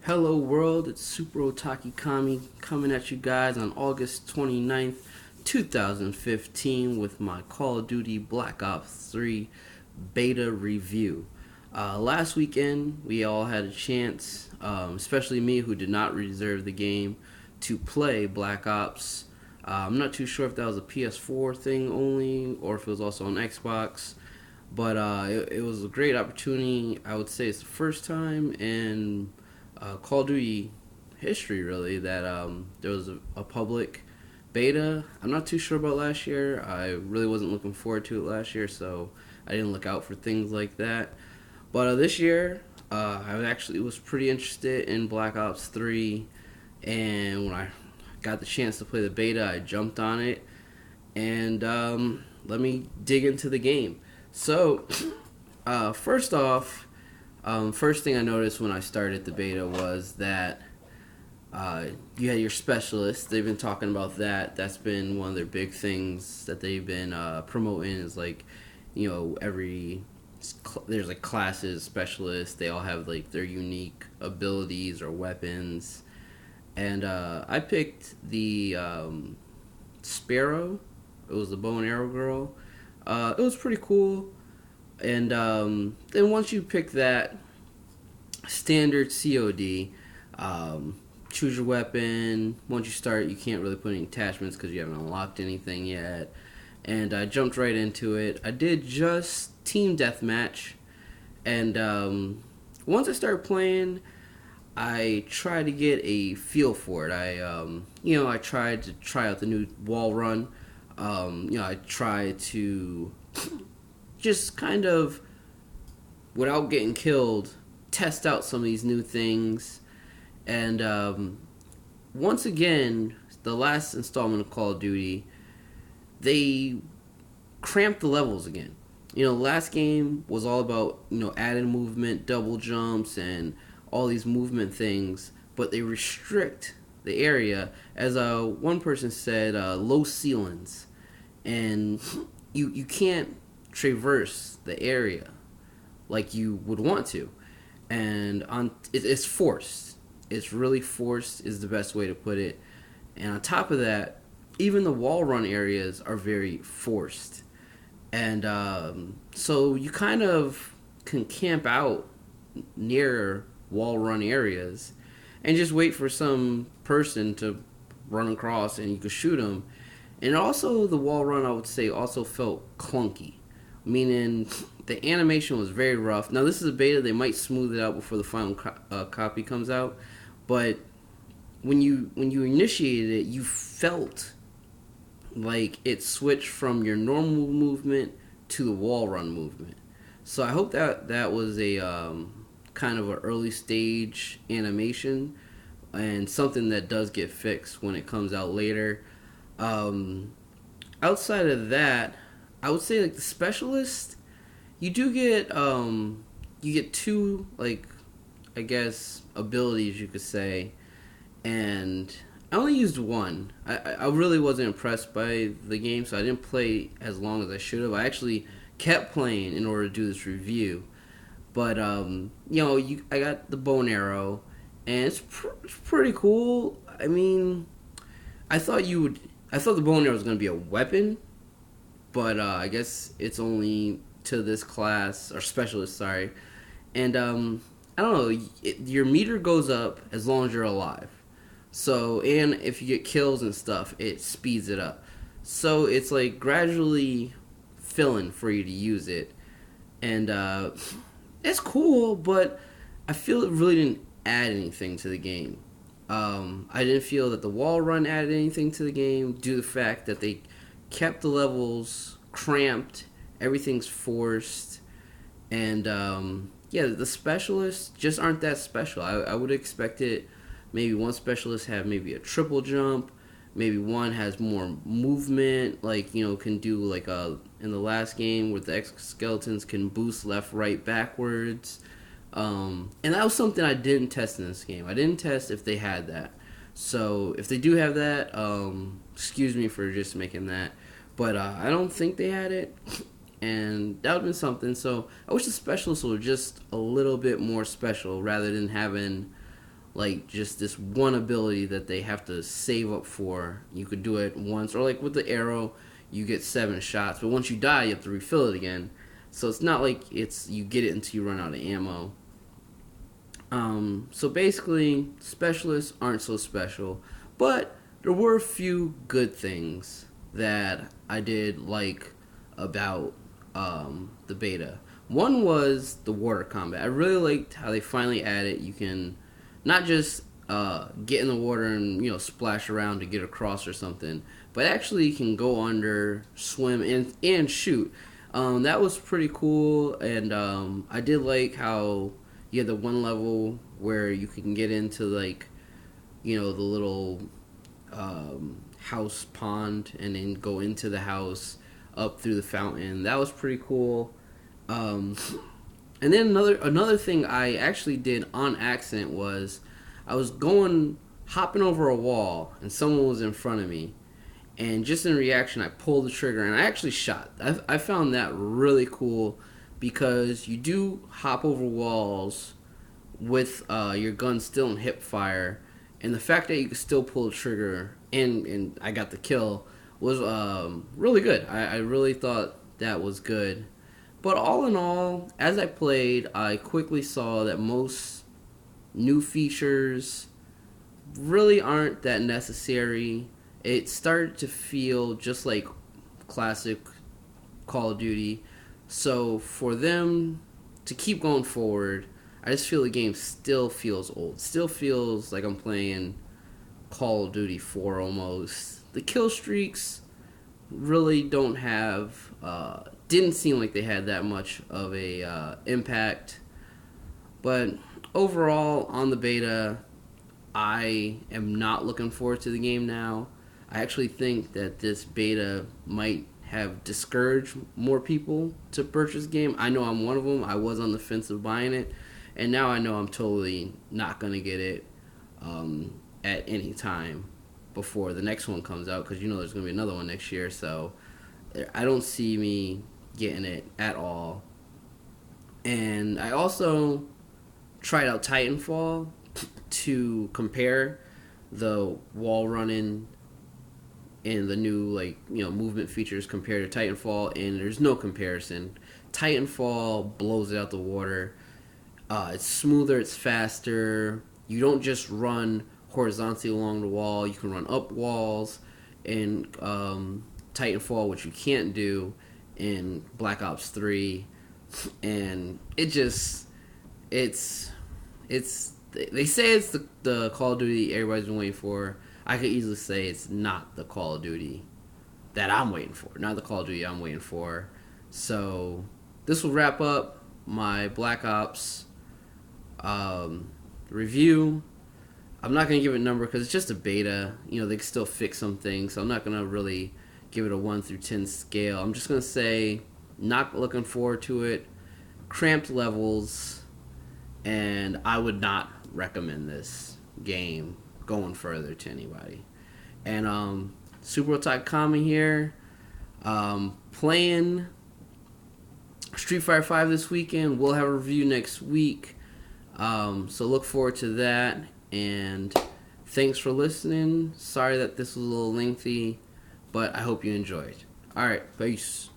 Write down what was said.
Hello world, it's Super Otaki Kami coming at you guys on August 29th, 2015 with my Call of Duty Black Ops 3 beta review. Last weekend, we all had a chance, especially me who did not reserve the game, to play Black Ops. I'm not too sure if that was a PS4 thing only or if it was also on Xbox. But it was a great opportunity. I would say it's the first time in Call of Duty history, really, that there was a public beta. I'm not too sure about last year. I really wasn't looking forward to it last year, so I didn't look out for things like that. But this year, I actually was pretty interested in Black Ops 3, and when I got the chance to play the beta, I jumped on it, and let me dig into the game. So, first off, first thing I noticed when I started the beta was that you had your specialists. They've been talking about that. That's been one of their big things that they've been promoting is like, there's like classes, specialists. They all have like their unique abilities or weapons. And I picked the Sparrow. It was the bow and arrow girl. It was pretty cool. And then once you pick that standard COD, choose your weapon. Once you start, you can't really put any attachments because you haven't unlocked anything yet. And I jumped right into it. I did just team deathmatch. And once I started playing, I tried to get a feel for it. I tried to try out the new wall run. I tried to just kind of, without getting killed, test out some of these new things. And once again, the last installment of Call of Duty, they cramped the levels again. Last game was all about, added movement, double jumps, and all these movement things, but they restrict the area, as one person said, low ceilings. And you can't traverse the area like you would want to. And it's forced. It's really forced is the best way to put it. And on top of that, even the wall run areas are very forced. And so you kind of can camp out near wall run areas and just wait for some person to run across and you could shoot them. And also the wall run, I would say, also felt clunky, meaning the animation was very rough. Now this is a beta; they might smooth it out before the final copy comes out. But when you initiated it, you felt like it switched from your normal movement to the wall run movement. So I hope that was a kind of an early stage animation and something that does get fixed when it comes out later. Outside of that, I would say like the specialist, you do get you get two, like, I guess, abilities you could say, and I only used one. I really wasn't impressed by the game, so I didn't play as long as I should have. I actually kept playing in order to do this review. But I got the bow and arrow, and it's pretty cool. I mean, I thought the bow and arrow was going to be a weapon, but I guess it's only to this class, or specialist, sorry. And I don't know, your meter goes up as long as you're alive. So, and if you get kills and stuff, it speeds it up. So it's like gradually filling for you to use it. And it's cool, but I feel it really didn't add anything to the game. I didn't feel that the wall run added anything to the game due to the fact that they kept the levels cramped, everything's forced, and the specialists just aren't that special. I would expect it. Maybe one specialist have maybe a triple jump, maybe one has more movement, like, can do like in the last game where the exoskeletons can boost left, right, backwards. And that was something I didn't test in this game. I didn't test if they had that. So if they do have that, excuse me for just making that. But I don't think they had it. And that would have been something. So I wish the specialists were just a little bit more special rather than having like just this one ability that they have to save up for. You could do it once, or like with the arrow, you get 7 shots, but once you die, you have to refill it again. So it's not like it's you get it until you run out of ammo. So basically, specialists aren't so special, but there were a few good things that I did like about the beta. One was the water combat. I really liked how they finally added you can not just get in the water and splash around to get across or something, but actually you can go under, swim, and shoot. That was pretty cool, and I did like how you had the one level where you can get into like the little house pond and then go into the house up through the fountain. That was pretty cool. And then another thing I actually did on accident was I was hopping over a wall and someone was in front of me, and just in reaction I pulled the trigger and I actually shot. I found that really cool because you do hop over walls with your gun still in hip fire, and the fact that you could still pull the trigger and I got the kill was really good. I really thought that was good. But all in all, as I played, I quickly saw that most new features really aren't that necessary. It started to feel just like classic Call of Duty. So for them to keep going forward, I just feel the game still feels old. Still feels like I'm playing Call of Duty 4 almost. The kill streaks really don't have didn't seem like they had that much of a impact. But overall, on the beta, I am not looking forward to the game now. I actually think that this beta might have discouraged more people to purchase the game. I know I'm one of them. I was on the fence of buying it, and now I know I'm totally not going to get it at any time before the next one comes out, because there's going to be another one next year. So I don't see me getting it at all. And I also tried out Titanfall to compare the wall running and the new movement features compared to Titanfall, and there's no comparison. Titanfall blows it out the water. It's smoother, it's faster. You don't just run horizontally along the wall, you can run up walls in Titanfall, which you can't do in Black Ops 3. And they say it's the Call of Duty everybody's been waiting for. I could easily say it's not the Call of Duty that I'm waiting for, not the Call of Duty I'm waiting for. So this will wrap up my Black Ops review. I'm not going to give it a number because it's just a beta. They can still fix some things, so I'm not going to really give it a 1 through 10 scale. I'm just going to say not looking forward to it, cramped levels, and I would not recommend this game going further to anybody. And Super Otaku Kami here, playing Street Fighter 5 this weekend. We'll have a review next week, so look forward to that. And thanks for listening. Sorry that this was a little lengthy, but I hope you enjoyed. Alright, peace.